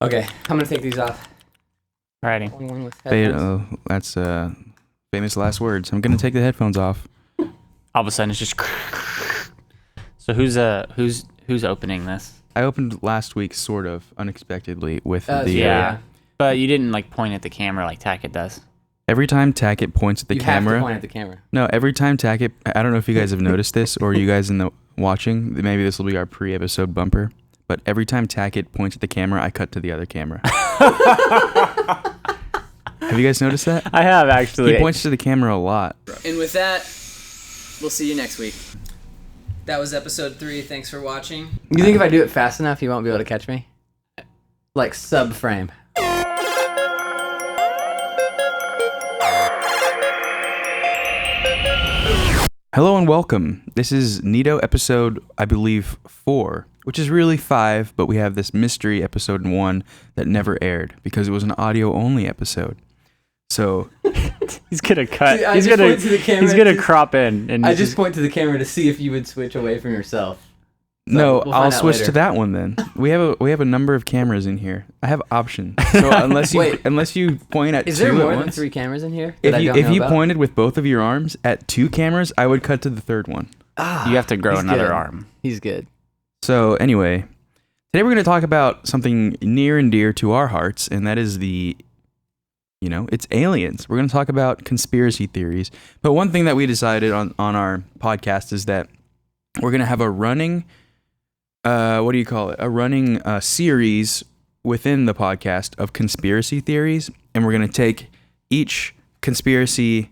Okay, I'm gonna take these off. Alrighty. One with headphones. That's famous last words. I'm gonna take the headphones off. All of a sudden, it's just. So who's opening this? I opened last week, sort of unexpectedly, with the. Yeah. But you didn't point at the camera like Tackett does. Every time Tackett points at the camera. You have to point at the camera. No, every time Tackett. I don't know if you guys have noticed this, or you guys in the watching. Maybe this will be our pre-episode bumper. But every time Tackett points at the camera, I cut to the other camera. Have you guys noticed that? I have, actually. He points to the camera a lot. And with that, we'll see you next week. That was episode 3. Thanks for watching. You think if I do it fast enough, you won't be able to catch me? Like sub-frame. Hello and welcome. This is Neato episode, I believe, 4, which is really 5, but we have this mystery episode 1 that never aired because it was an audio-only episode. So he's gonna cut. Dude, he's gonna crop in. And I just point to the camera to see if you would switch away from yourself. So no, we'll I'll switch later. to that one then. We have a number of cameras in here. I have options. So unless you point at Is two there more at than once, 3 cameras in here? if you pointed with both of your arms at 2 cameras, I would cut to the third one. You have to grow he's another good. arm. He's good. So anyway, today we're going to talk about something near and dear to our hearts, and that is it's aliens. We're going to talk about conspiracy theories. But one thing that we decided on our podcast is that we're going to have a running, a running series within the podcast of conspiracy theories. And we're going to take each conspiracy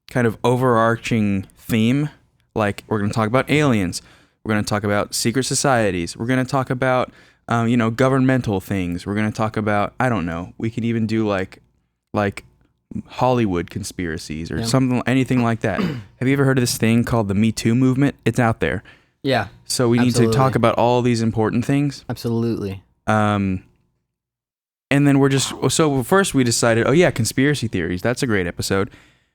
kind of overarching theme. Like, we're going to talk about aliens. We're going to talk about secret societies. We're going to talk about, governmental things. We're going to talk about, I don't know, we could even do like Hollywood conspiracies or anything like that. Have you ever heard of this thing called the Me Too movement? It's out there. Yeah. So we need to talk about all these important things. Absolutely. And then first we decided, conspiracy theories. That's a great episode.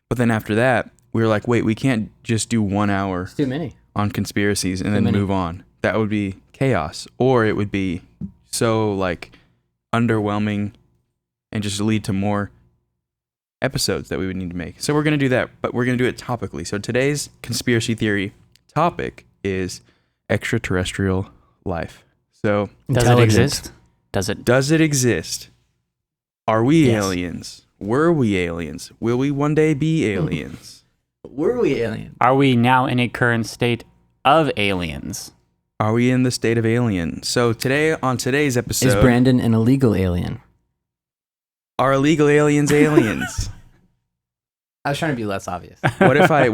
But then after that, we were like, wait, we can't just do 1 hour It's too many on conspiracies and then move on. That would be chaos, or it would be so underwhelming and just lead to more episodes that we would need to make. So we're going to do that, but we're going to do it topically. So today's conspiracy theory topic is extraterrestrial life. So does it exist? Does it exist? Are we Yes. aliens? Were we aliens? Will we one day be aliens? Were we aliens? Are we now in a current state of aliens? Are we in the state of alien? So on today's episode, Is Brandon an illegal alien? are illegal aliens aliens? I was trying to be less obvious. What if I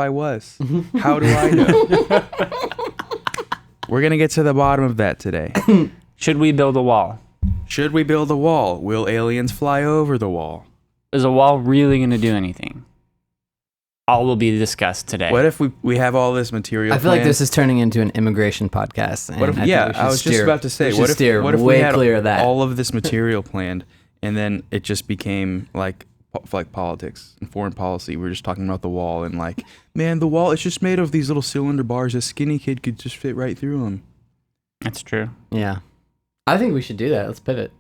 was? How do I know? We're going to get to the bottom of that today. Should we build a wall? Should we build a wall? Will aliens fly over the wall? Is a wall really going to do anything? All will be discussed today. What if we have all this material I feel like planned? this is turning into an immigration podcast. And What if, I was just about to say, what if we had all of this material planned and then it just became like politics and foreign policy? We're just talking about the wall and man, the wall, it's just made of these little cylinder bars. A skinny kid could just fit right through them. That's true. Yeah. I think we should do that. Let's pivot.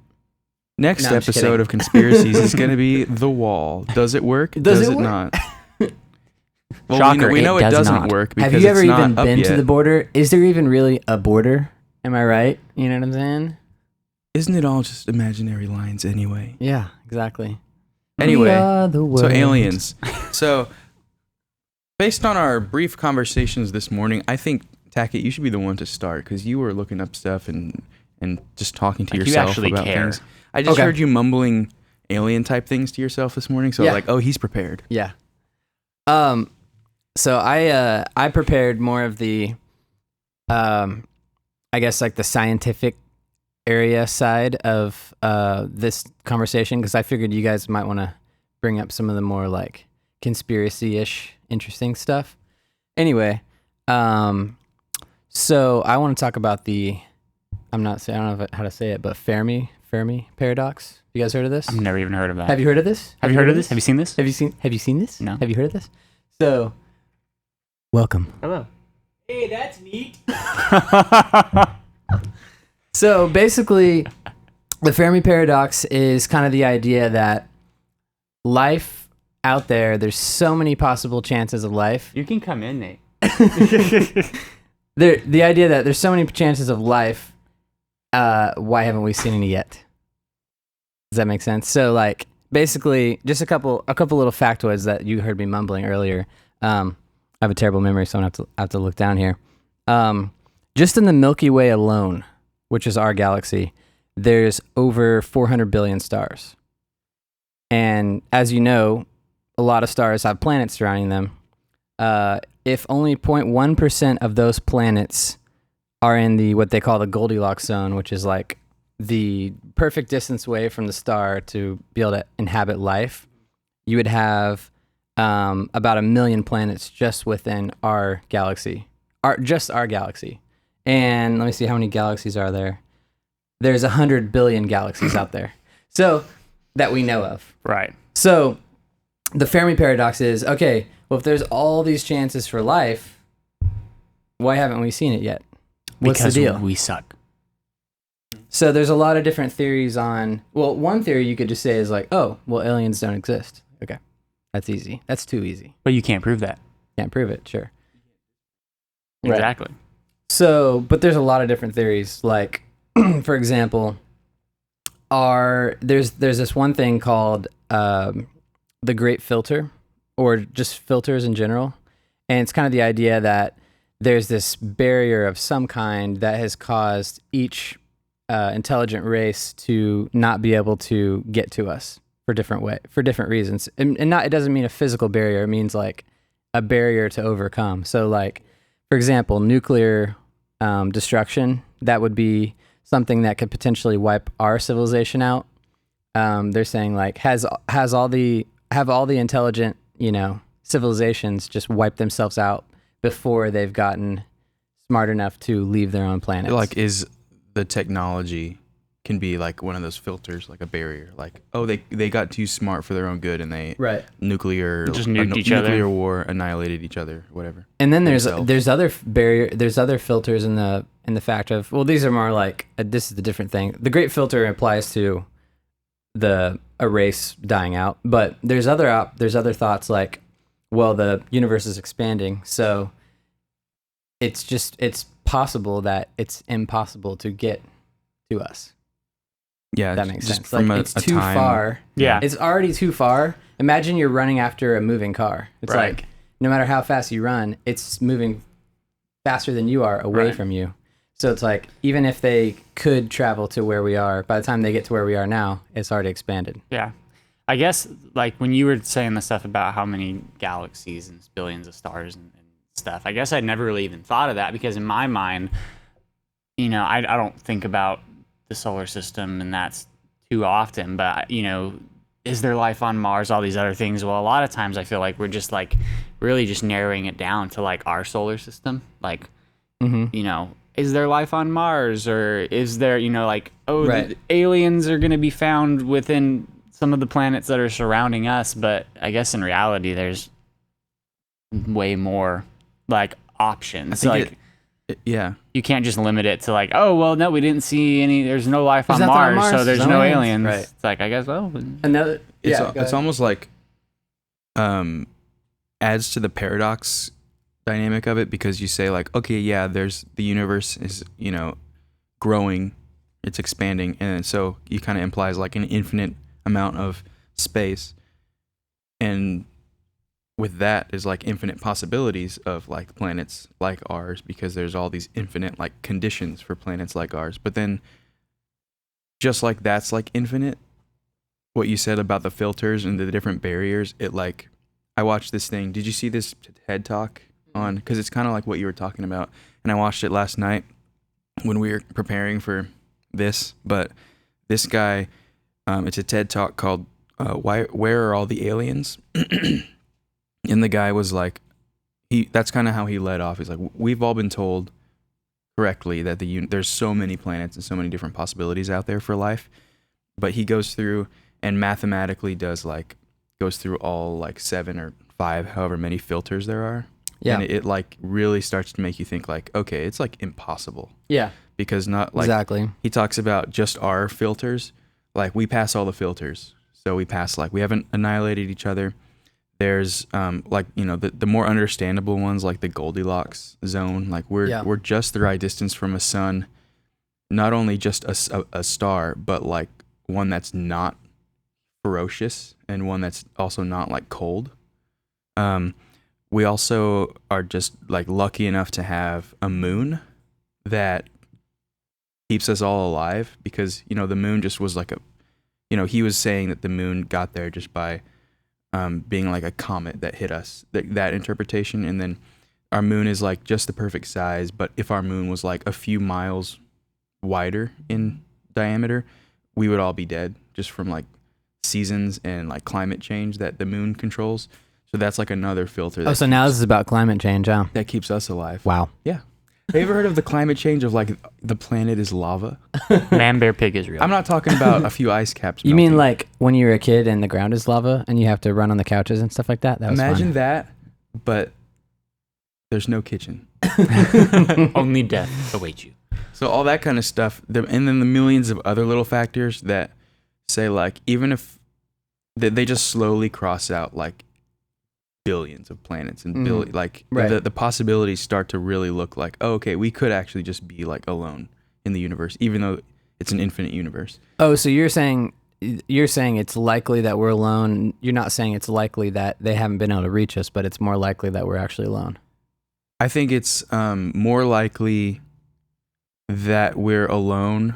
Next No, I'm just episode kidding. of Conspiracies is going to be the wall. Does it work? Does it work? not? Well, Shocker, we know it it does doesn't not. work because Have you ever it's not even up been yet. to the border? Is there even really a border? Am I right? You know what I'm saying? Isn't it all just imaginary lines anyway? Yeah, exactly. Anyway, We are the so world. aliens. So, based on our brief conversations this morning, I think, Tackett, you should be the one to start because you were looking up stuff and just talking to You yourself actually about care. things. I just Okay. heard you mumbling alien type things to yourself this morning, so Yeah. he's prepared. Yeah. So I prepared more of the, I guess the scientific area side of this conversation because I figured you guys might want to bring up some of the more conspiracy-ish interesting stuff. Anyway, so I want to talk about I don't know how to say it, but Fermi paradox. You guys heard of this? I've never even heard of that. Have you heard of this? Have you heard of this? Have you seen this? Have you seen this? No. Have you heard of this? So, welcome. Hello. Hey, that's neat. So basically, the Fermi paradox is kind of the idea that life out there, there's so many possible chances of life. You can come in, Nate. The idea that there's so many chances of life, why haven't we seen any yet? Does that make sense? So like basically just a couple little factoids that you heard me mumbling earlier. I have a terrible memory, so I have to look down here. Just in the Milky Way alone, which is our galaxy, there's over 400 billion stars. And as you know, a lot of stars have planets surrounding them. If only 0.1% of those planets are in what they call the Goldilocks zone, which is like the perfect distance away from the star to be able to inhabit life, you would have about 1 million planets just within our galaxy, just our galaxy. And let me see, how many galaxies are there? There's 100 billion galaxies out there, so that we know of. Right. So the Fermi paradox is, okay, well, if there's all these chances for life, why haven't we seen it yet? What's Because the deal? we suck. So there's a lot of different theories on, well, one theory you could just say is like, oh, well, aliens don't exist. Okay, that's easy. That's too easy. But you can't prove that. Can't prove it, sure. Right. Exactly. So, but there's a lot of different theories. Like, for example, there's this one thing called the Great Filter, or just filters in general. And it's kind of the idea that there's this barrier of some kind that has caused each intelligent race to not be able to get to us for different reasons. And it doesn't mean a physical barrier. It means like a barrier to overcome. So like, for example, nuclear destruction, that would be something that could potentially wipe our civilization out. They're saying like, have all the intelligent, civilizations just wipe themselves out before they've gotten smart enough to leave their own planet. Like, is the technology can be like one of those filters, like a barrier, like, oh, they got too smart for their own good and they right. nuclear war annihilated each other, whatever. And then there's other filters in the fact of, well, these are more like this is the different thing. The Great Filter applies to a race dying out, but there's other thoughts like, well, the universe is expanding, so it's possible that it's impossible to get to us. Yeah, that makes sense. From like, it's too far. Yeah, it's already too far. Imagine you're running after a moving car. It's right. like no matter how fast you run, it's moving faster than you are away right. from you. So it's like even if they could travel to where we are, by the time they get to where we are now, it's already expanded. Yeah. I guess like when you were saying the stuff about how many galaxies and billions of stars and stuff, I guess I'd never really even thought of that because in my mind, I don't think about the solar system and that's too often, but is there life on Mars, all these other things? Well, a lot of times I feel like we're just like really just narrowing it down to like our solar system. Like, is there life on Mars, or is there, right. The aliens are going to be found within some of the planets that are surrounding us, but I guess in reality there's way more like options. Like yeah, you can't just limit it to like, oh well, no, we didn't see any. There's no life on Mars, so there's no aliens. Right. It's like, I guess, well, another. It's almost like adds to the paradox dynamic of it, because you say like, okay, yeah, there's the universe is growing, it's expanding, and so you kind of implies like an infinite amount of space, and with that is like infinite possibilities of like planets like ours, because there's all these infinite like conditions for planets like ours. But then just like that's like infinite, what you said about the filters and the different barriers, it like, I watched this thing. Did you see this TED talk on, because it's kind of like what you were talking about, and I watched it last night when we were preparing for this. But this guy, it's a TED talk called Where Are All the Aliens? And the guy was like, that's kind of how he led off. He's like, we've all been told correctly that there's so many planets and so many different possibilities out there for life. But he goes through and mathematically goes through all like 7 or 5, however many filters there are. Yeah. And it like really starts to make you think like, okay, it's like impossible. Yeah. because not like Exactly. he talks about just our filters. Like we pass all the filters, so we pass like we haven't annihilated each other. There's like the more understandable ones like the Goldilocks zone. Like we're just the right distance from a sun, not only just a star, but like one that's not ferocious and one that's also not like cold. We also are just like lucky enough to have a moon that keeps us all alive because the moon just was like he was saying that the moon got there just by being like a comet that hit us, that interpretation. And then our moon is like just the perfect size, but if our moon was like a few miles wider in diameter, we would all be dead just from like seasons and like climate change that the moon controls. So that's like another filter. So now this is about climate change, huh? That keeps us alive. Wow. Yeah. Have you ever heard of the climate change of like the planet is lava? Man, bear, pig is real. I'm not talking about a few ice caps. You melting. mean like when you were a kid and the ground is lava and you have to run on the couches and stuff like that? That was Imagine fun. that, but there's no kitchen. Only death awaits you. So all that kind of stuff, and then the millions of other little factors that say like even if they just slowly cross out like billions of planets and the possibilities start to really look like, oh, okay, we could actually just be like alone in the universe, even though it's an infinite universe. Oh, so you're saying it's likely that we're alone. You're not saying it's likely that they haven't been able to reach us, but it's more likely that we're actually alone. I think it's more likely that we're alone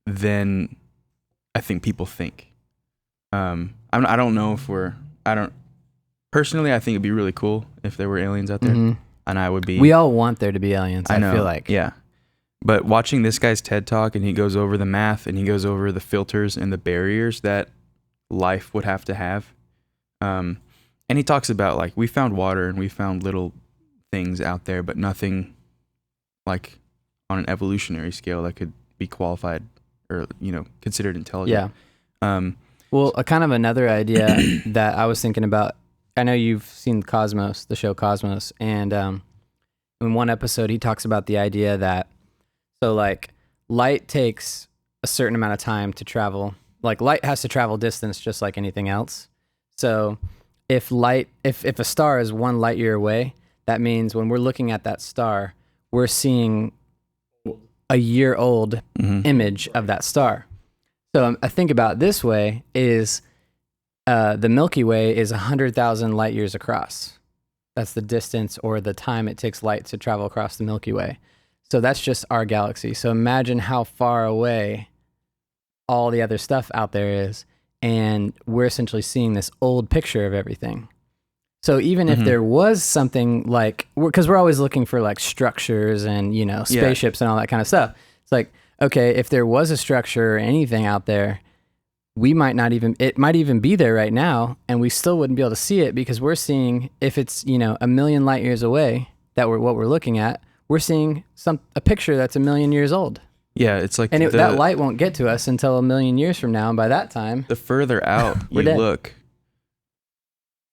than I think people think. I don't know if personally, I think it'd be really cool if there were aliens out there, and I would be. We all want there to be aliens. I feel like. Yeah, but watching this guy's TED talk and he goes over the math and he goes over the filters and the barriers that life would have to have, and he talks about like we found water and we found little things out there, but nothing like on an evolutionary scale that could be qualified or considered intelligent. Yeah. Well, kind of another idea that I was thinking about. I know you've seen Cosmos, the show Cosmos, and in one episode he talks about the idea that like light takes a certain amount of time to travel. Like light has to travel distance just like anything else. So if a star is 1 light year away, that means when we're looking at that star, we're seeing a year old image of that star. So I think about it this way is the Milky Way is 100,000 light years across. That's the distance or the time it takes light to travel across the Milky Way. So that's just our galaxy. So imagine how far away all the other stuff out there is. And we're essentially seeing this old picture of everything. So even if there was something like, because we're always looking for like structures and, spaceships and all that kind of stuff. It's like, okay, if there was a structure or anything out there, it might even be there right now, and we still wouldn't be able to see it because we're seeing, if it's, 1 million light years away, what we're looking at, we're seeing a picture that's 1 million years old. Yeah, it's like that light won't get to us until 1 million years from now, and by that time, the further out you dead. look,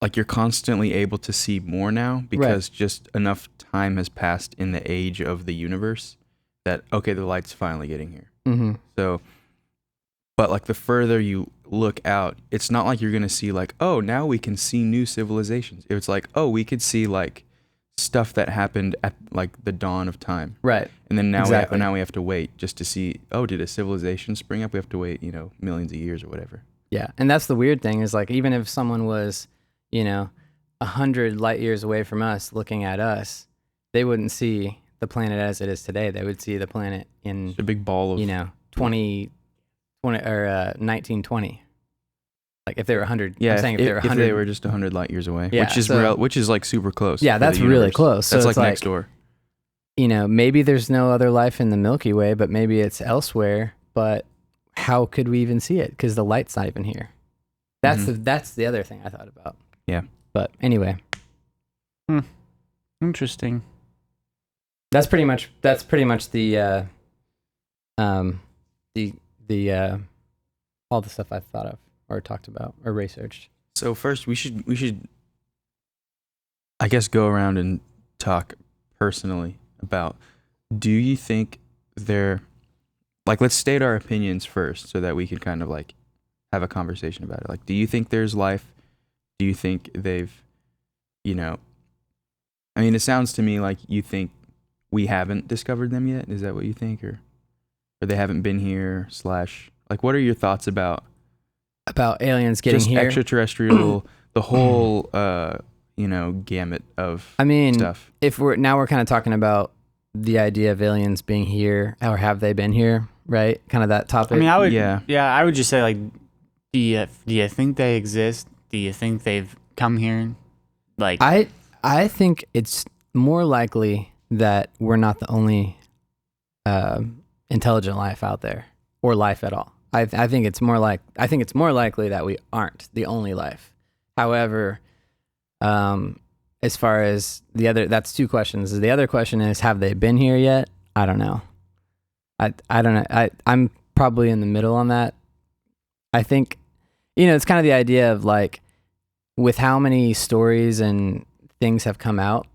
like you're constantly able to see more now because just enough time has passed in the age of the universe that, okay, the light's finally getting here. Mm-hmm. So, but like the further you look out, it's not like you're going to see like, oh, now we can see new civilizations. It's like, oh, we could see like stuff that happened at like the dawn of time. Right. And then now, exactly. we have to wait just to see, oh, did a civilization spring up? We have to wait, millions of years or whatever. Yeah. And that's the weird thing is like, even if someone was, 100 light years away from us looking at us, they wouldn't see the planet as it is today. They would see the planet in it's a big ball of 20 or 1920. Like if they were 100, yeah. I'm saying if they were 100, if they were just 100 light years away, yeah, which is like super close. Yeah, that's really close. That's so like next door. Maybe there's no other life in the Milky Way, but maybe it's elsewhere. But how could we even see it? Because the light's not even here. That's the other thing I thought about. Yeah. But anyway. Interesting. That's pretty much the all the stuff I thought of or talked about or researched. So first we should I guess go around and talk personally about, do you think there, like, let's state our opinions first so that we can kind of like have a conversation about it. Like, do you think there's life? Do you think they've, you know, I mean, it sounds to me like you think we haven't discovered them yet. Is that what you think? Or they haven't been here / like, what are your thoughts about aliens getting just here? extraterrestrial, the whole, gamut of I mean, stuff? if we're kind of talking about the idea of aliens being here, or have they been here, right? Kind of that topic. I mean, Yeah. I would just say, like, do you think they exist? Do you think they've come here? Like, I think it's more likely that we're not the only intelligent life out there, or life at all. I think it's more likely that we aren't the only life. However, as far as the other, that's two questions. The other question is, have they been here yet? I don't know. I don't know. I'm probably in the middle on that. I think, it's kind of the idea of, like, with how many stories and things have come out,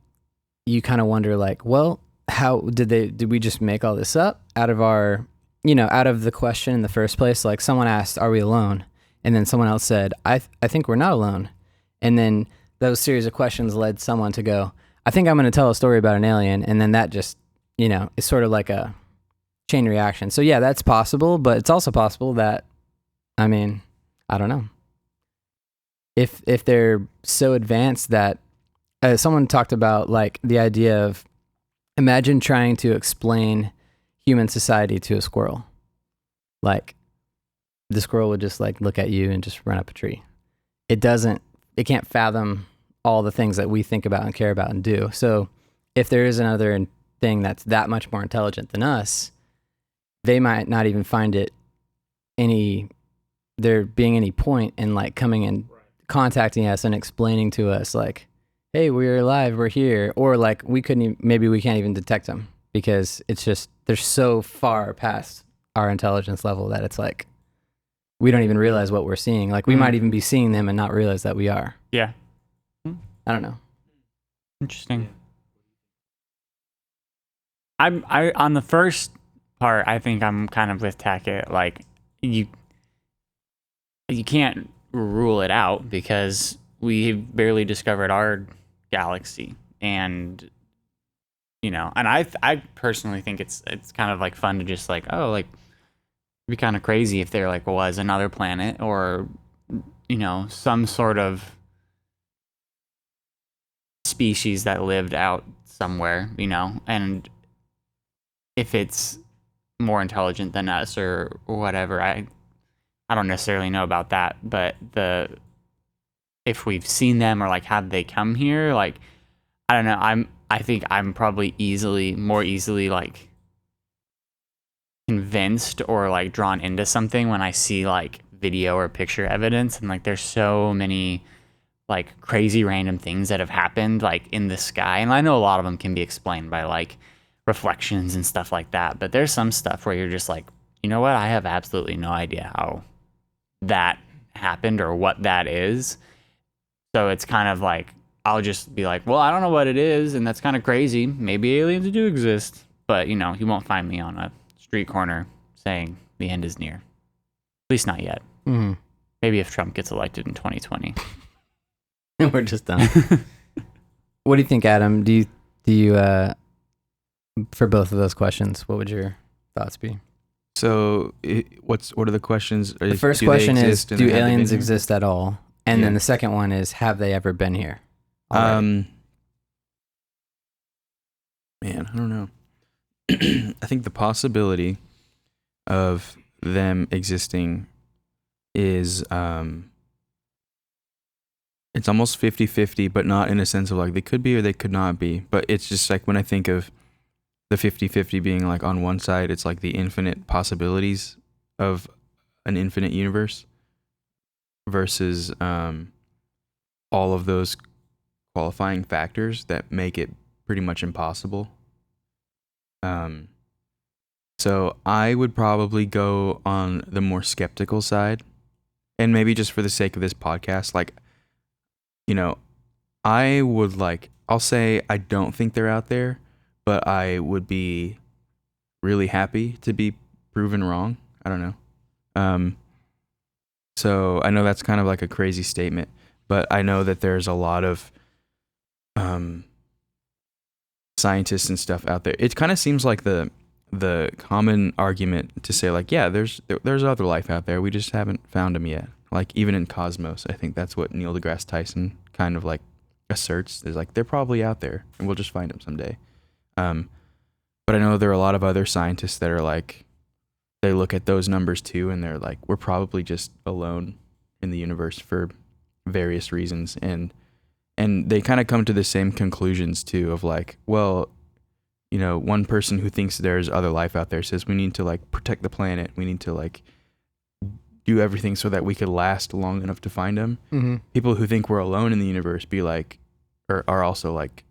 you kind of wonder, like, well, how did we just make all this up out of our, out of the question in the first place? Like, someone asked, are we alone? And then someone else said, I think we're not alone. And then those series of questions led someone to go, I think I'm going to tell a story about an alien. And then that just, is sort of like a chain reaction. So yeah, that's possible, but it's also possible that, I mean, I don't know. If they're so advanced that, someone talked about, like, the idea of, imagine trying to explain human society to a squirrel. Like, the squirrel would just, like, look at you and just run up a tree. It can't fathom all the things that we think about and care about and do. So if there is another thing that's that much more intelligent than us, they might not even find there being any point in, like, coming and contacting us and explaining to us, like, hey, we're alive, we're here. Or, like, maybe we can't even detect them because it's just, they're so far past our intelligence level that it's like, we don't even realize what we're seeing. Like, we might even be seeing them and not realize that we are. yeah. I don't know. Interesting. I on the first part, I think I'm kind of with Tackett. Like, you can't rule it out because we barely discovered our galaxy, and and I personally think it's kind of, like, fun to just, like, oh, like, it'd be kind of crazy if there, like, was another planet or some sort of species that lived out somewhere, and if it's more intelligent than us or whatever. I don't necessarily know about that, but if we've seen them or, like, have they come here, like, I don't know. I think I'm probably more easily, like, convinced or, like, drawn into something when I see, like, video or picture evidence, and, like, there's so many, like, crazy random things that have happened, like, in the sky, and I know a lot of them can be explained by, like, reflections and stuff like that, but there's some stuff where you're just like, you know what, I have absolutely no idea how that happened or what that is. So it's kind of like, I'll just be like, well, I don't know what it is, and that's kind of crazy. Maybe aliens do exist, but you won't find me on a street corner saying the end is near. At least not yet. Mm-hmm. Maybe if Trump gets elected in 2020. We're just done. What do you think, Adam? Do you for both of those questions, what would your thoughts be? So what are the questions? The first question is, do aliens exist at all? And then the second one is, have they ever been here? Man, I don't know. I think the possibility of them existing is it's almost 50-50, but not in a sense of, like, they could be or they could not be. But it's just like, when I think of the 50-50 being, like, on one side, it's like the infinite possibilities of an infinite universe versus all of those qualifying factors that make it pretty much impossible. So I would probably go on the more skeptical side, and maybe just for the sake of this podcast, like, I would, like, I'll say I don't think they're out there, but I would be really happy to be proven wrong. I don't know. So I know that's kind of like a crazy statement, but I know that there's a lot of scientists and stuff out there. It kind of seems like the common argument to say like, yeah, there's other life out there. We just haven't found them yet. Like even in Cosmos, I think that's what Neil deGrasse Tyson kind of like asserts. Is like they're probably out there, and we'll just find them someday. But I know there are a lot of other scientists that are like, they look at those numbers too, and they're like, we're probably just alone in the universe for various reasons, and they kind of come to the same conclusions too of like, well, you know, one person who thinks there's other life out there says we need to like protect the planet, we need to like do everything so that we could last long enough to find them. Mm-hmm. People who think we're alone in the universe be like, or are also like,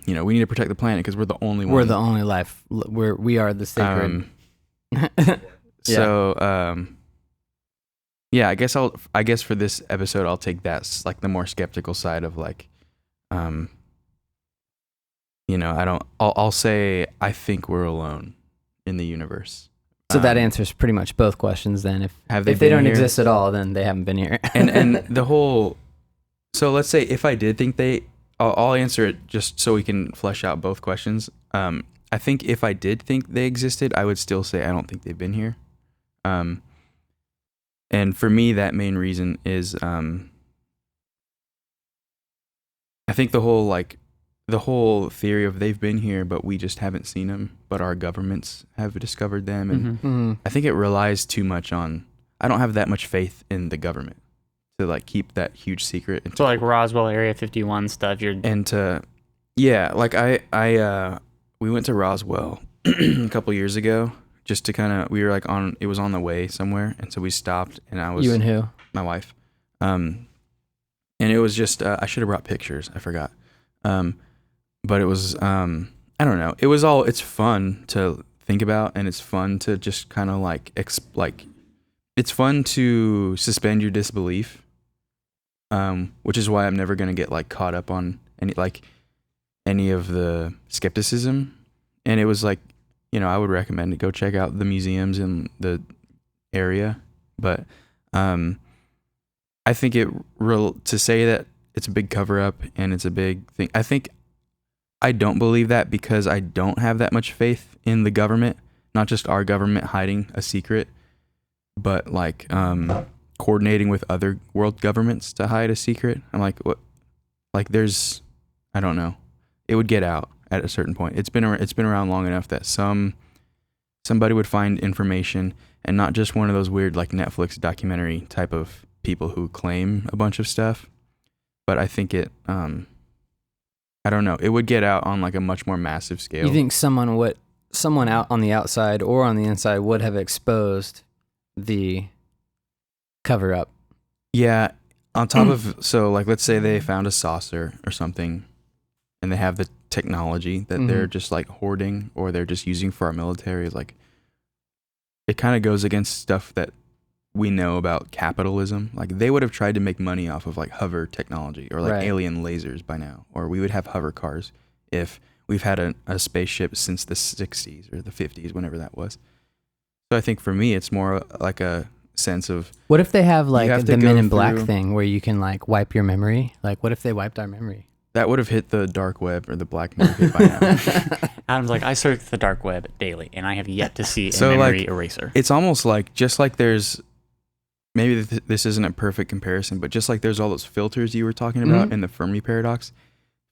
you know, we need to protect the planet because we're the only one. We're the only life. We are the sacred. So yeah, I guess for this episode I'll take that like the more skeptical side of like, you know, I'll say I think we're alone in the universe. So that answers pretty much both questions then. If they don't exist at all, then they haven't been here. and the whole, so let's say if I did think I'll answer it just so we can flesh out both questions. I think if I did think they existed, I would still say I don't think they've been here. And for me, that main reason is I think the whole theory of they've been here, but we just haven't seen them, but our governments have discovered them. And I think it relies too much on, I don't have that much faith in the government to like keep that huge secret. So like Roswell Area 51 stuff, We went to Roswell a couple years ago just to kind of, we were like it was on the way somewhere. And so we stopped and You and who? My wife. And it was just, I should have brought pictures. I forgot. But it was, I don't know. It's fun to think about, and it's fun to just kind of like, it's fun to suspend your disbelief. Which is why I'm never going to get like caught up on any of the skepticism. And it was like, you know, I would recommend to go check out the museums in the area. But I think to say that it's a big cover up and it's a big thing, I don't believe that because I don't have that much faith in the government, not just our government hiding a secret, but like coordinating with other world governments to hide a secret. I'm like, what? Like there's, I don't know. It would get out at a certain point. It's been around long enough that somebody would find information, and not just one of those weird like Netflix documentary type of people who claim a bunch of stuff. But I think it, I don't know. It would get out on like a much more massive scale. You think someone out on the outside or on the inside would have exposed the cover up? Yeah. On top of, so like, let's say they found a saucer or something and they have the technology that they're just like hoarding or they're just using for our military. Like it kind of goes against stuff that we know about capitalism. Like they would have tried to make money off of like hover technology or like alien lasers by now, or we would have hover cars if we've had a spaceship since the 60s or the 50s, whenever that was. So I think for me, it's more like a sense of, what if they have like the Men in Black thing where you can like wipe your memory? Like what if they wiped our memory? That would have hit the dark web or the black market by now. Adam's like, I search the dark web daily and I have yet to see a memory eraser. It's almost like, just like there's, maybe this isn't a perfect comparison, but just like there's all those filters you were talking about in the Fermi paradox,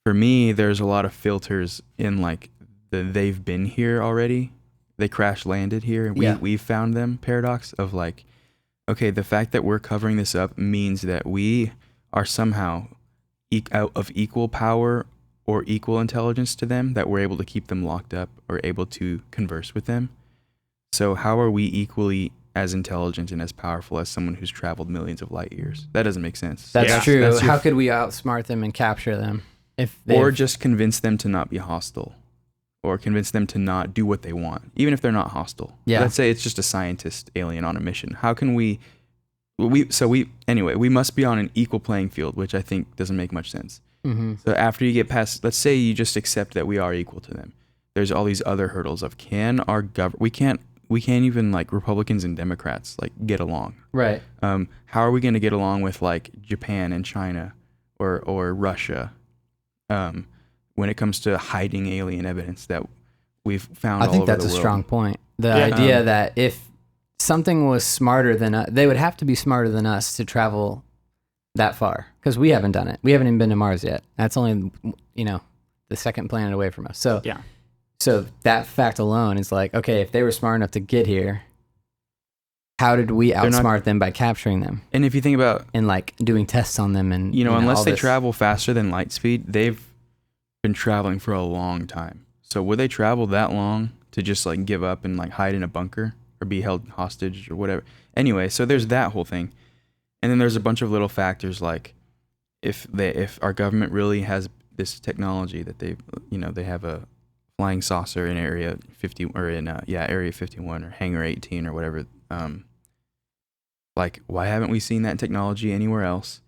for me, there's a lot of filters in like they've been here already. They crash landed here and we've found them paradox of like, okay, the fact that we're covering this up means that we are somehow out of equal power or equal intelligence to them, that we're able to keep them locked up or able to converse with them. So how are we equally as intelligent and as powerful as someone who's traveled millions of light years? That doesn't make sense. That's true. How could we outsmart them and capture them? Or just convince them to not be hostile, or convince them to not do what they want, even if they're not hostile. Yeah. Let's say it's just a scientist alien on a mission. How can we must be on an equal playing field, which I think doesn't make much sense. So after you get past, let's say you just accept that we are equal to them. there's all these other hurdles of we can't even like Republicans and Democrats like get along. Right. How are we going to get along with like Japan and China or Russia when it comes to hiding alien evidence that we've found I all think over that's the a world? strong point. The idea that if something was smarter than us, they would have to be smarter than us to travel that far, because we haven't done it. We haven't even been to Mars yet. That's only, the second planet away from us. So Yeah. So that fact alone is like, okay, if they were smart enough to get here, how did we outsmart them by capturing them And if you think about, and like doing tests on them and unless all they this. travel faster than light speed, they've been traveling for a long time. So would they travel that long to just like give up and like hide in a bunker or be held hostage or whatever? Anyway, so there's that whole thing. And then there's a bunch of little factors like if our government really has this technology that they have a flying saucer in Area 50 or in Area 51 or Hangar 18 or whatever. Like, why haven't we seen that technology anywhere else?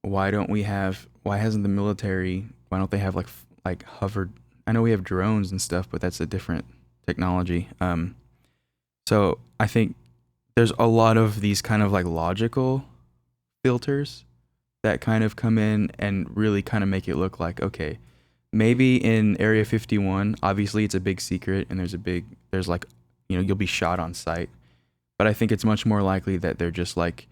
Why hasn't the military? Why don't they have like hovered? I know we have drones and stuff, but that's a different technology. So I think there's a lot of these kind of like logical filters that kind of come in and really kind of make it look like, okay, maybe in Area 51, obviously it's a big secret and there's like, you'll be shot on sight. But I think it's much more likely that they're just like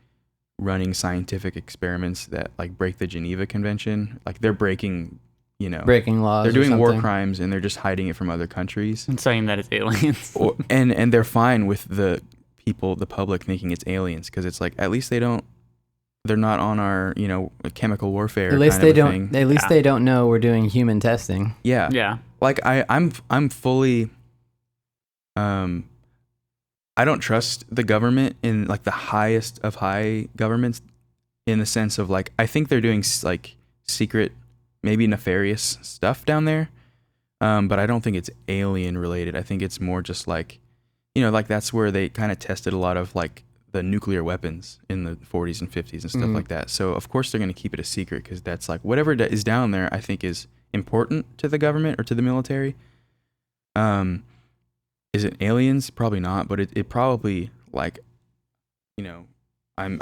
running scientific experiments that like break the Geneva Convention. Like they're breaking laws. They're doing war something. crimes and they're just hiding it from other countries. And saying that it's aliens. and they're fine with the public thinking it's aliens because it's like at least they're not on our chemical warfare. At least kind of they a don't. thing. At least they don't know we're doing human testing. Yeah. Yeah. Like I'm fully I don't trust the government in like the highest of high governments in the sense of like I think they're doing like secret, maybe nefarious stuff down there. But I don't think it's alien related. I think it's more just like like that's where they kind of tested a lot of like the nuclear weapons in the 40s and 50s and stuff like that. So of course they're going to keep it a secret because that's like whatever is down there I think is important to the government or to the military. Is it aliens? Probably not, but it probably like I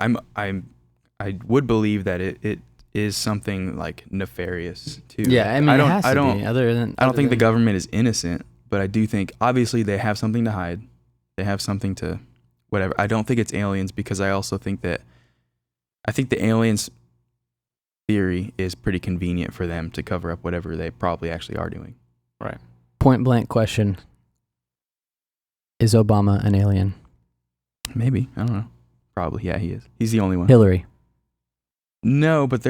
would believe that it is something like nefarious too. Yeah, I mean, I it has to be. I don't think the government is innocent, but I do think obviously they have something to hide. They have something to whatever. I don't think it's aliens because I also think the aliens theory is pretty convenient for them to cover up whatever they probably actually are doing. Right. Point blank question: is Obama an alien? Maybe. I don't know. Probably. Yeah, he is. He's the only one. Hillary. No, but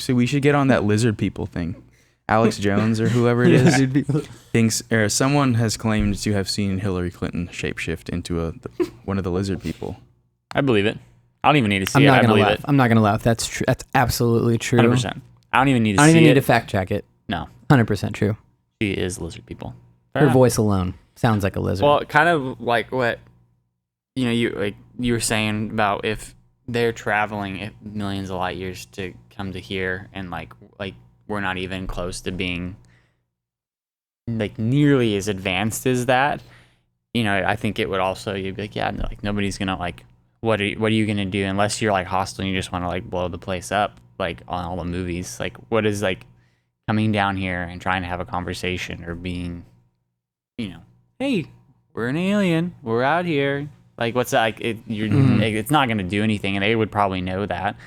we should get on that lizard people thing. Alex Jones or whoever it is thinks, or someone has claimed to have seen Hillary Clinton shapeshift into one of the lizard people. I believe it. I don't even need to see it. I believe it. I'm not gonna laugh. That's true. That's absolutely true. 100%. I don't even need to I don't see even it. need to fact check it. No. 100% true. She is lizard people. Her voice alone sounds like a lizard. Well, kind of like what you were saying about if they're traveling millions of light years to come to here, and like we're not even close to being like nearly as advanced as that. I think it would also, you'd be like, yeah, like nobody's gonna like, what are you gonna do unless you're like hostile and you just want to like blow the place up like on all the movies. Like what is like coming down here and trying to have a conversation or being, hey, we're an alien, we're out here. Like what's that? Like it's not gonna do anything, and they would probably know that.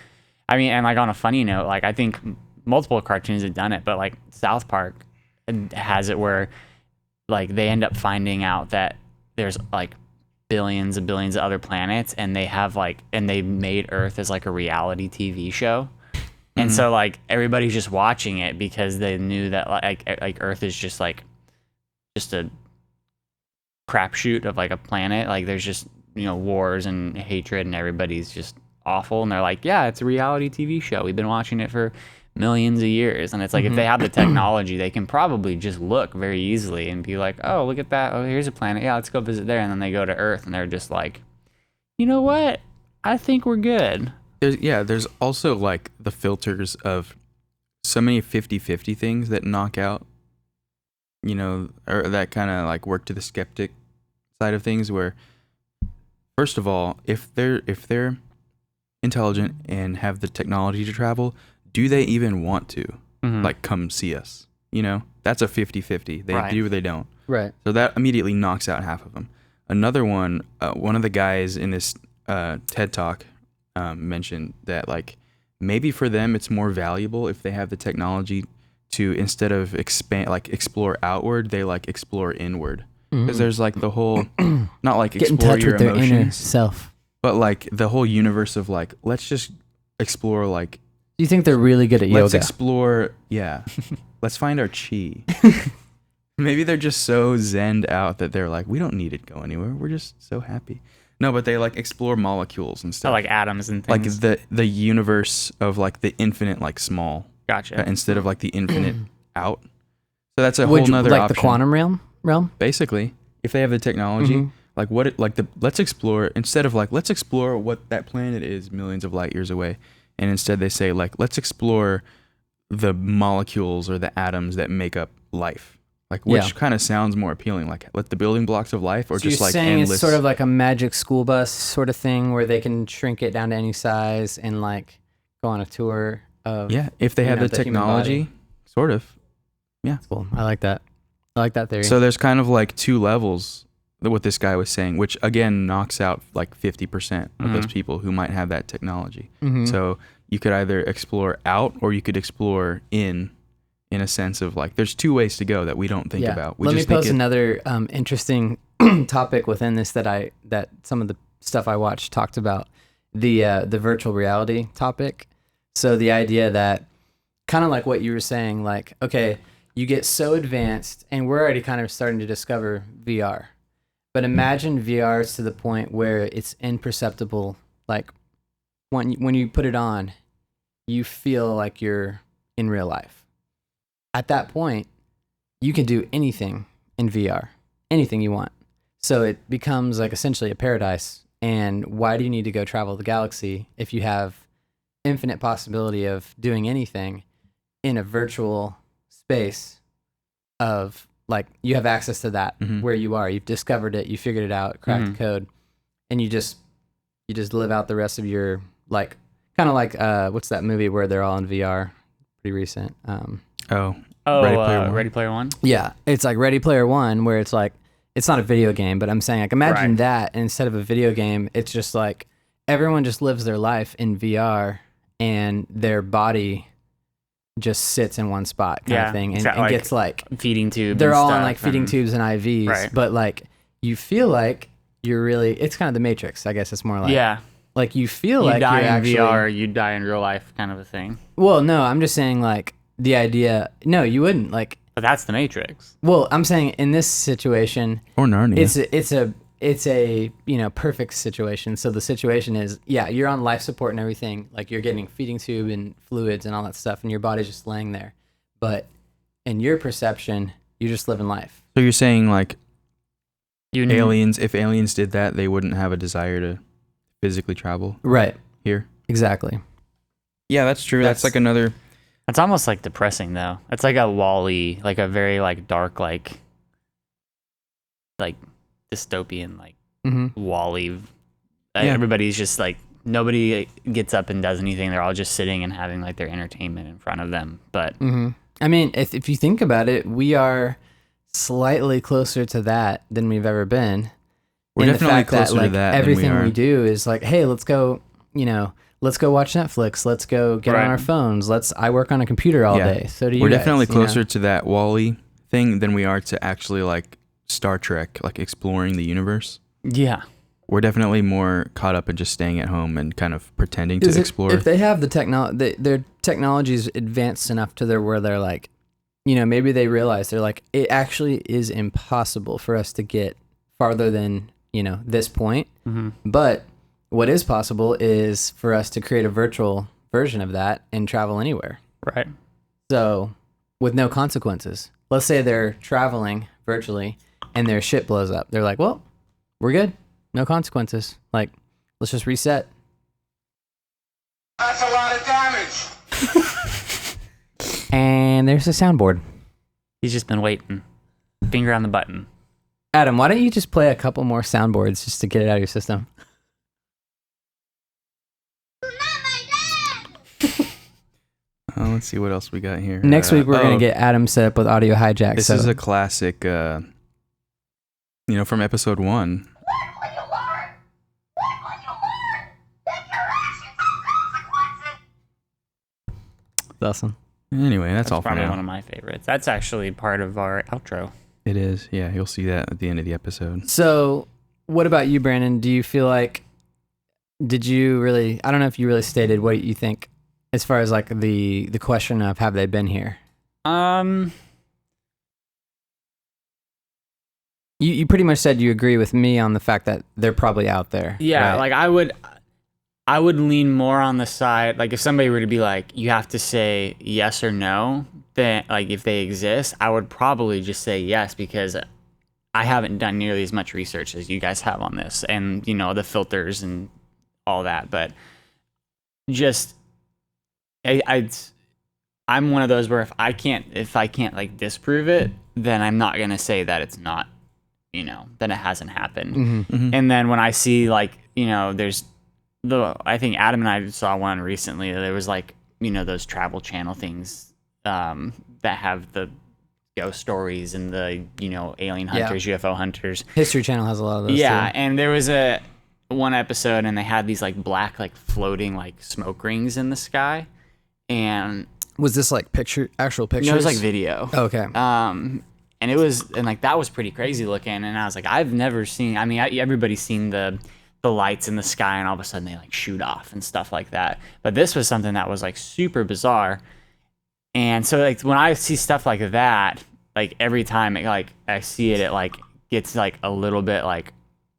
I mean, and like on a funny note, like I think multiple cartoons have done it, but like South Park has it where like they end up finding out that there's like billions and billions of other planets, and they have and they made Earth as like a reality TV show. And so like everybody's just watching it because they knew that like Earth is just a crapshoot of like a planet. Like there's just wars and hatred and everybody's just awful, and they're like, yeah, it's a reality TV show. We've been watching it for millions of years, and it's like if they have the technology, they can probably just look very easily and be like, oh, look at that. Oh, here's a planet. Yeah, let's go visit there. And then they go to Earth, and they're just like, you know what? I think we're good. There's also like the filters of so many 50-50 things that knock out or that kind of like work to the skeptic side of things, where first of all, if they're intelligent and have the technology to travel, do they even want to like come see us? That's a 50-50. They do or they don't. Right. So that immediately knocks out half of them. Another one of the guys in this TED Talk mentioned that like maybe for them it's more valuable if they have the technology to, instead of explore outward, they like explore inward. Because there's like the whole, not like Get in explore touch your with their inner emotions, self. but like the whole universe of like, let's just explore like, Do you think they're really good at let's yoga? explore, yeah. Let's find our chi. Maybe they're just so zenned out that they're like, we don't need it go anywhere. We're just so happy. No, but they like explore molecules and stuff. like atoms and Like things. the universe of like the infinite like small. Gotcha. Instead of like the infinite out. So that's a whole nother like option. the quantum realm? Basically, if they have the technology, like let's explore, instead of like, let's explore what that planet is millions of light years away. And instead they say like, let's explore the molecules or the atoms that make up life. Like, which kind of sounds more appealing? Like, let the building blocks of life, or So just you're like saying endless? it's sort of like a magic school bus sort of thing where they can shrink it down to any size and like go on a tour of. Yeah, if they have the the human technology, sort of. That's cool. I like that. I like that theory. So there's kind of like two levels, what this guy was saying, which again knocks out like 50% of those people who might have that technology. So you could either explore out, or you could explore in a sense of like, there's two ways to go that we don't think about. We Let me just think pose it, another interesting topic within this that some of the stuff I watched talked about, the virtual reality topic. So the idea that, kind of like what you were saying, like, okay, you get so advanced, and we're already kind of starting to discover VR, but imagine VR is to the point where it's imperceptible. Like when you put it on, you feel like you're in real life. At that point, you can do anything in VR, anything you want. So it becomes like essentially a paradise. And why do you need to go travel the galaxy if you have infinite possibility of doing anything in a virtual space of like, you have access to that where you are. You've discovered it, you figured it out, cracked the code, and you just live out the rest of your, like, kind of like what's that movie where they're all in VR? Pretty recent. Ready Player One? Yeah, it's like Ready Player One, where it's like, it's not a video game, but I'm saying, like, imagine that, and instead of a video game, it's just like everyone just lives their life in VR, and their body just sits in one spot kind of thing, and like gets like feeding tubes. They're and all stuff on like feeding and, tubes and IVs, but like you feel like you're really. It's kind of the Matrix, I guess. It's more like like you feel you like die you're in actually, VR, you die in real life, kind of a thing. Well, no, I'm just saying like the idea. No, you wouldn't like. But that's the Matrix. Well, I'm saying in this situation, or Narnia, it's a perfect situation. So the situation is, you're on life support and everything. Like you're getting feeding tube and fluids and all that stuff, and your body's just laying there. But in your perception, you're just living life. So you're saying like aliens, if aliens did that, they wouldn't have a desire to physically travel, right? Here, exactly. Yeah, that's true. That's like another. It's almost like depressing though. It's like a Wall-E, like a very like dark, like dystopian, like Wall-E. Everybody's just like, nobody gets up and does anything. They're all just sitting and having like their entertainment in front of them. But I mean, if you think about it, we are slightly closer to that than we've ever been. We're definitely closer to that. Everything we do is like, hey, let's go, let's go watch Netflix. Let's go get on our phones. I work on a computer all day. So do you. We're guys, definitely closer to that Wall-E thing than we are to actually like Star Trek, like exploring the universe. Yeah. We're definitely more caught up in just staying at home and kind of pretending to explore. If they have the technology, their technology's advanced enough to where they're like, maybe they realize they're like, it actually is impossible for us to get farther than, this point. But what is possible is for us to create a virtual version of that and travel anywhere. Right. So with no consequences. Let's say they're traveling virtually and their ship blows up. They're like, well, we're good. No consequences. Like, let's just reset. That's a lot of damage. And there's the soundboard. He's just been waiting. Finger on the button. Adam, why don't you just play a couple more soundboards just to get it out of your system? Let's see what else we got here. Next week, we're going to get Adam set up with Audio Hijack. This is a classic, from episode 1. Awesome. Anyway, that's all for probably now. one of my favorites. That's actually part of our outro. It is. Yeah, you'll see that at the end of the episode. So, what about you, Brandon? Do you feel like, I don't know if you really stated what you think as far as like the question of have they been here? You pretty much said you agree with me on the fact that they're probably out there. Yeah, right? like I would lean more on the side, like if somebody were to be like, you have to say yes or no, then like if they exist, I would probably just say yes, because I haven't done nearly as much research as you guys have on this, and the filters and all that. But just I'm one of those where if I can't like disprove it, then I'm not gonna say that it's not, then it hasn't happened. Mm-hmm. Mm-hmm. And then when I see like, there's I think Adam and I saw one recently. There was like, those Travel Channel things that have the ghost stories and the, alien hunters, UFO hunters. History Channel has a lot of those. Yeah, too. and there was one episode, and they had these like black, like floating like smoke rings in the sky, and Was this like actual pictures? it was like video. Okay. And it was, and like that was pretty crazy looking, and I was like, I've never seen. I mean, everybody's seen the lights in the sky, and all of a sudden they like shoot off and stuff like that. But this was something that was like super bizarre. And so like when I see stuff like that, like every time I see it, it like gets like a little bit like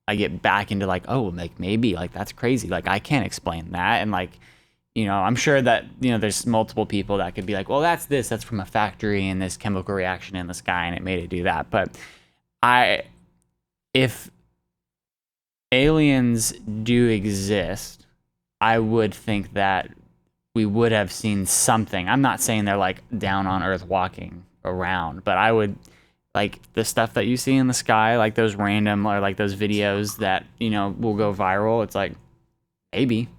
I get back into like, oh, like maybe like that's crazy. Like I can't explain that. And like, I'm sure that, there's multiple people that could be like, well, that's from a factory and this chemical reaction in the sky and it made it do that. But if aliens do exist, I would think that we would have seen something. I'm not saying they're like down on Earth walking around, but I would like the stuff that you see in the sky, like those random or like those videos that, will go viral. It's like, maybe,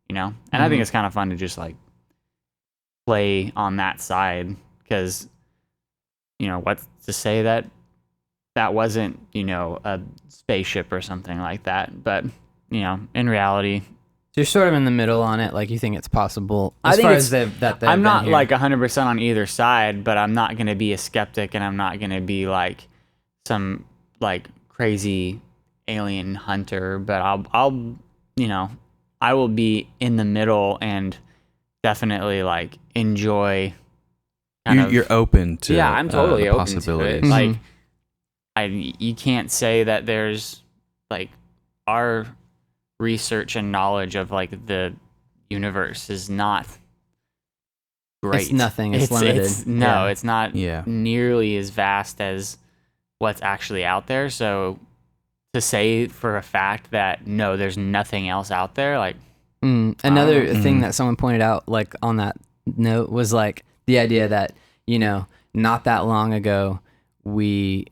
and I think it's kind of fun to just like play on that side because, what's to say that wasn't, a spaceship or something like that. But, in reality, So you're sort of in the middle on it. Like you think it's possible. I As think far it's- as they've I'm been not here. like 100% on either side, but I'm not going to be a skeptic, and I'm not going to be like some like crazy alien hunter, but I'll I will be in the middle and definitely like enjoy You're open to yeah, I'm totally the open to it. possibilities. Mhm. Like you can't say that there's like our research and knowledge of like the universe is not great. It's nothing. It's limited. No, Yeah. it's not Yeah. nearly as vast as what's actually out there. So to say for a fact that no, there's nothing else out there, like Another thing Mhm. that someone pointed out, like on that note, was like the idea that not that long ago we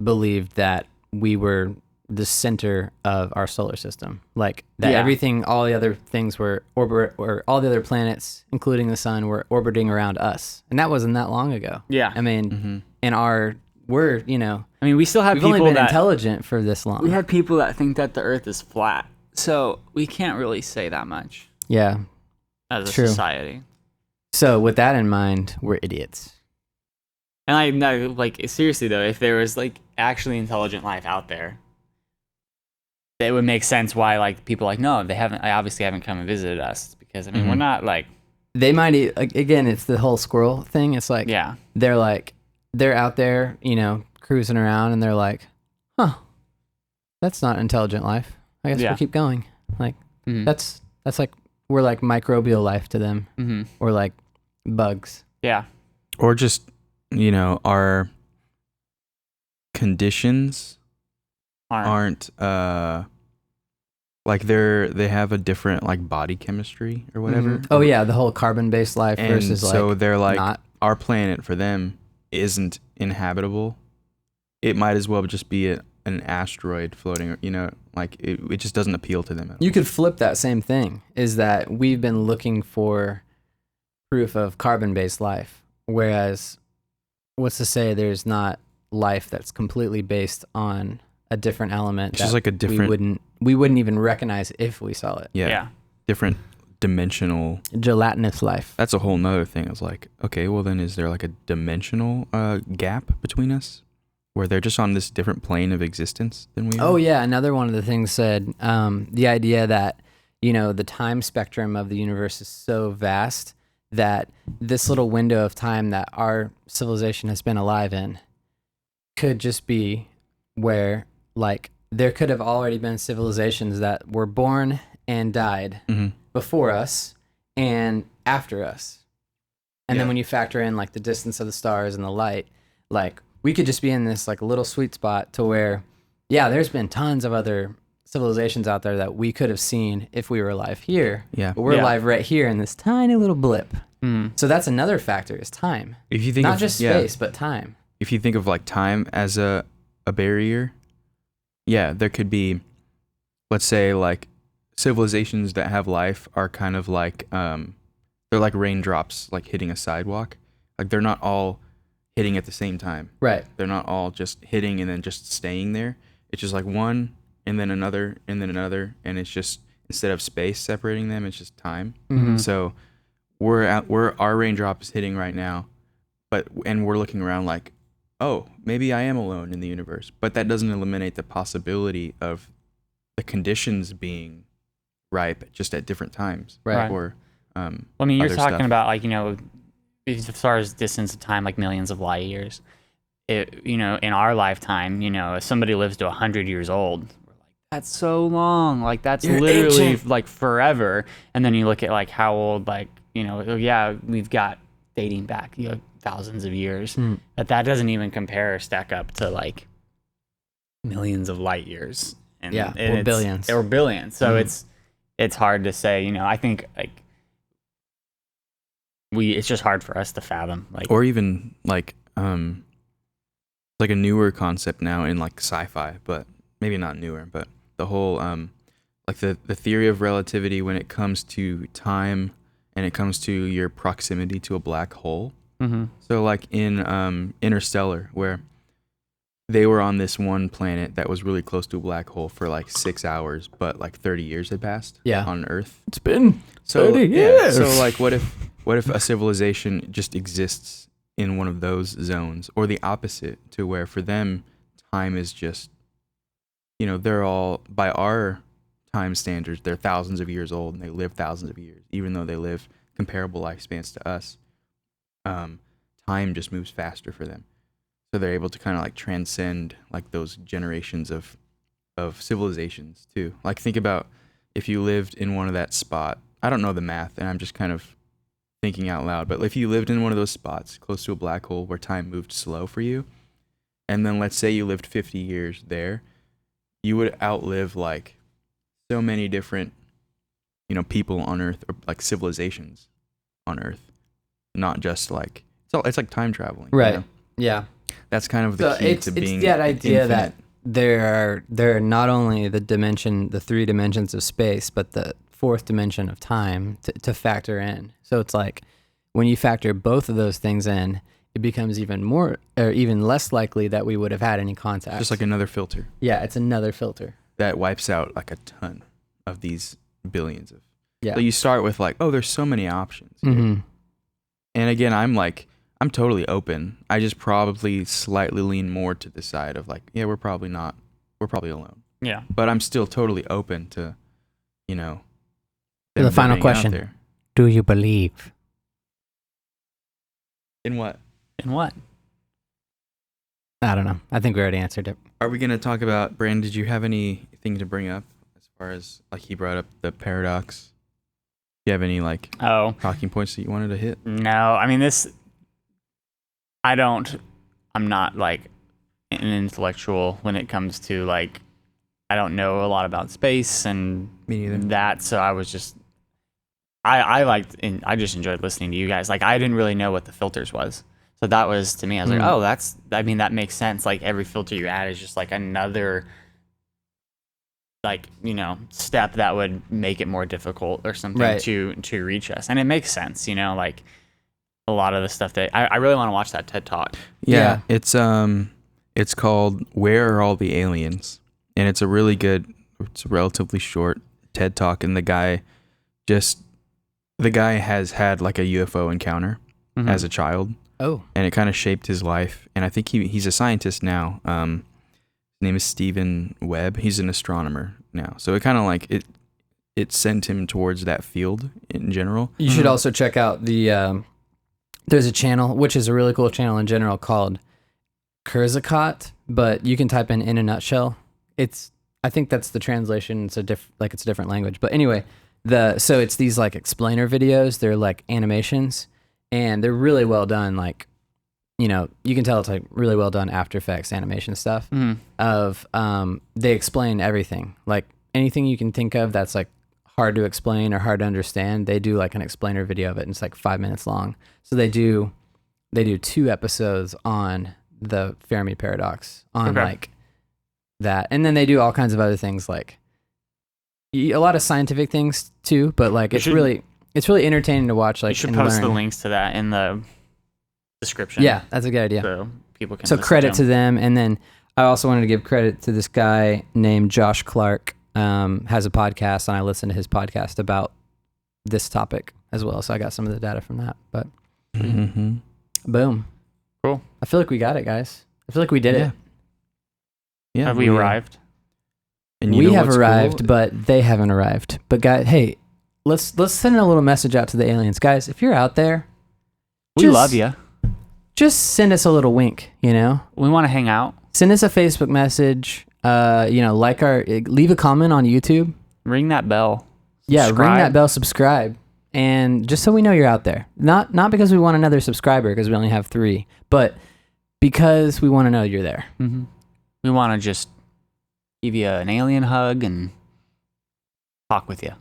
believed that we were the center of our solar system, like that Yeah. everything, all the other things were or all the other planets, including the sun, were orbiting around us, and that wasn't that long ago. yeah. I mean, Mm-hmm. we're I mean, we still have we've only people been that intelligent for this long. we have people that think that the Earth is flat, so we can't really say that much Yeah. as a True. society. So with that in mind, we're idiots. And I no, like seriously though, if there was like actually intelligent life out there, it would make sense why like people like no, they obviously haven't come and visited us, because I mean we're Mhm. not like They might like again, it's the whole squirrel thing. It's like yeah. they're out there, cruising around, and they're like, "Huh, that's not intelligent life. I guess Yeah. we'll keep going." Like Mhm. that's like we're like microbial life to them, Mhm. or like bugs. Yeah. Or just, our conditions aren't like they have a different like body chemistry or whatever. Oh yeah, the whole carbon-based life And versus so like they're like not. our planet for them isn't inhabitable. it might as well just be an asteroid floating, like it just doesn't appeal to them at all. You could flip that same thing, is that we've been looking for proof of carbon-based life, whereas what's to say there's not life that's completely based on a different element It's just like a different, we wouldn't even recognize if we saw it. Yeah. different dimensional. Gelatinous life. That's a whole nother thing. It's like, okay, well then is there like a dimensional gap between us where they're just on this different plane of existence than we are? Oh yeah, another one of the things said the idea that the time spectrum of the universe is so vast that this little window of time that our civilization has been alive in could just be where, like, there could have already been civilizations that were born and died before us and after us. And then when you factor in like the distance of the stars and the light, like we could just be in this like little sweet spot to where, yeah, there's been tons of other civilizations out there that we could have seen if we were alive here. Yeah. But we're alive right here in this tiny little blip. Mm. So that's another factor, is time. If you think not of, just space, but time. If you think of like time as a barrier, there could be, let's say, like civilizations that have life are kind of like they're like raindrops like hitting a sidewalk. Like they're not all hitting at the same time. Right. They're not all just hitting and then just staying there. It's just like one and then another and then another, and it's just, instead of space separating them, it's just time. Mm-hmm. So our raindrop is hitting right now, and we're looking around like, oh, maybe I am alone in the universe. But that doesn't eliminate the possibility of the conditions being ripe just at different times. Right. Or I mean, you're other talking stuff. about like, as far as distance of time, like millions of light years. In our lifetime, if somebody lives to 100 years old, we're like, that's so long. Like that's You're literally ancient. like forever. And then you look at like how old, like, we've got dating back, thousands of years. But that doesn't even compare or stack up to like millions of light years. And Or it's- billions. Or billions. So it's hard to say, I think like it's just hard for us to fathom. Like, or even like like a newer concept now in like sci-fi, but maybe not newer, but the whole like the theory of relativity when it comes to time and it comes to your proximity to a black hole. mm-hmm. So like in Interstellar, where they were on this one planet that was really close to a black hole for like 6 hours, but like 30 years had passed on Earth. It's been So 30 years. so like what if a civilization just exists in one of those zones, or the opposite, to where for them time is just, they're all, by our time standards, they're thousands of years old and they live thousands of years, even though they live comparable lifespans to us. Time just moves faster for them, so they're able to kind of like transcend like those generations of civilizations too. Like think about if you lived in one of that spot. I don't know the math, and I'm just kind of thinking out loud, but if you lived in one of those spots close to a black hole where time moved slow for you, and then let's say you lived 50 years there, you would outlive like so many different people on Earth, or like civilizations on Earth, not just like it's like time traveling, Right. Yeah. That's kind of the key to being it's that idea infinite. that there are not only the 3 dimensions of space, but the 4th dimension of time to factor in. So it's like when you factor both of those things in, it becomes even more or even less likely that we would have had any contact. Just like another filter yeah, it's another filter. that wipes out like a ton of these billions of. Yeah. So you start with like, oh, there's so many options here. Mm-hmm. And again, I'm totally open. I just probably slightly lean more to the side of like, yeah, we're probably alone. Yeah. But I'm still totally open to, them The final being out question. there. Do you believe? In what? And what? I don't know. I think we already answered it. Are we going to talk about, Brandon, did you have anything to bring up as far as like he brought up the paradox? Do you have any like talking points that you wanted to hit? No, I mean I'm not like an intellectual when it comes to like, I don't know a lot about space and Me neither. that. So I was just, I liked, and I just enjoyed listening to you guys. Like I didn't really know what the filters was. So that was, to me, I was like, oh, that makes sense. Like every filter you add is just like another, like, step that would make it more difficult or something to reach us. And it makes sense, like a lot of the stuff that I really want to watch that TED Talk. Yeah. It's called Where Are All the Aliens? And it's a relatively short TED Talk. And the guy has had like a UFO encounter as a child. Oh. And it kind of shaped his life. And I think he's a scientist now. His name is Stephen Webb. He's an astronomer now. So it kind of like it sent him towards that field in general. You should also check out the there's a channel, which is a really cool channel in general, called Kurzakot, but you can type in a nutshell. I think that's the translation. It's it's a different language. But anyway, so it's these like explainer videos. They're like animations, and they're really well done. Like, you can tell it's like really well done After Effects animation stuff. They explain everything, like anything you can think of that's like hard to explain or hard to understand. They do like an explainer video of it, and it's like 5 minutes long. So they do 2 episodes on the Fermi paradox on like that, and then they do all kinds of other things, like a lot of scientific things too. But like it's really entertaining to watch. Like, you should post the links to that in the description. Yeah, that's a good idea. So people can. So credit to them, and then I also wanted to give credit to this guy named Josh Clark. Has a podcast, and I listen to his podcast about this topic as well. So I got some of the data from that. But boom, cool. I feel like we got it, guys. I feel like we did it. Yeah, have we arrived? And we have arrived, but they haven't arrived. But guys, hey, let's send a little message out to the aliens, guys. If you're out there, we love you. Just send us a little wink. We want to hang out. Send us a Facebook message. Leave a comment on YouTube. Ring that bell. Yeah, ring that bell, subscribe. And just so we know you're out there. Not because we want another subscriber, because we only have 3, but because we want to know you're there. Mm-hmm. We want to just give you an alien hug and talk with you.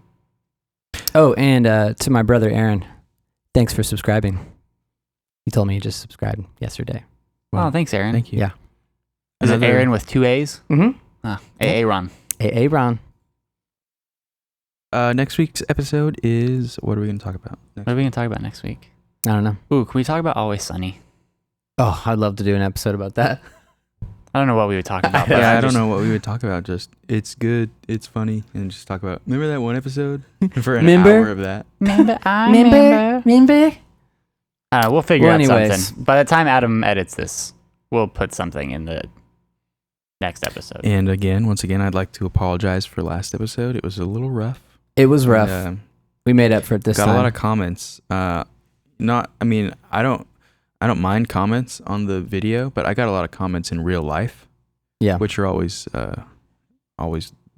Oh, and to my brother Aaron, thanks for subscribing. He told me he just subscribed yesterday. Wow. Oh, thanks, Aaron. Thank you. Yeah. Is it Aaron with 2 A's? Mm-hmm. AA Ron. AA Ron. Next week's episode is, what are we going to talk about? What are we going to talk about next week? I don't know. Ooh, can we talk about Always Sunny? Oh, I'd love to do an episode about that. I don't know what we would talk about. I don't know what we would talk about. Just, it's good, it's funny, and just talk about, remember that one episode? For an hour of that. Remember? We'll figure out something. By the time Adam edits this, we'll put something in the next episode. And once again, I'd like to apologize for last episode. It was a little rough. It was rough. We made up for it this time. Got a lot of comments. I don't mind comments on the video, but I got a lot of comments in real life. Yeah. Which are always the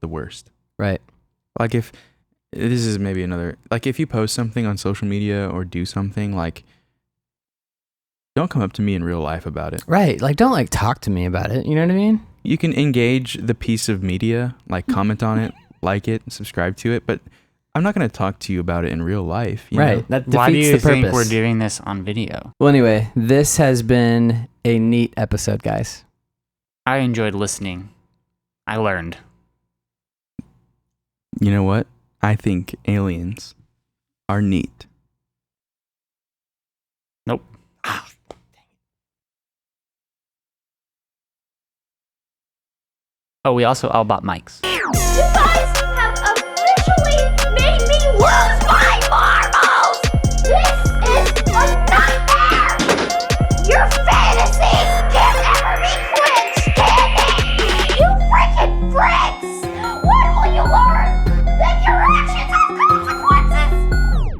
worst. Right. Like if this is maybe another, like if you post something on social media or do something, like don't come up to me in real life about it. Right. Like don't like talk to me about it. You know what I mean? You can engage the piece of media, like comment on it, like it, subscribe to it, but I'm not going to talk to you about it in real life. You know? That defeats Why do you the think purpose. we're doing this on video? Well, anyway, this has been a neat episode, guys. I enjoyed listening. I learned. You know what? I think aliens are neat. Nope. Oh, we also all bought mics.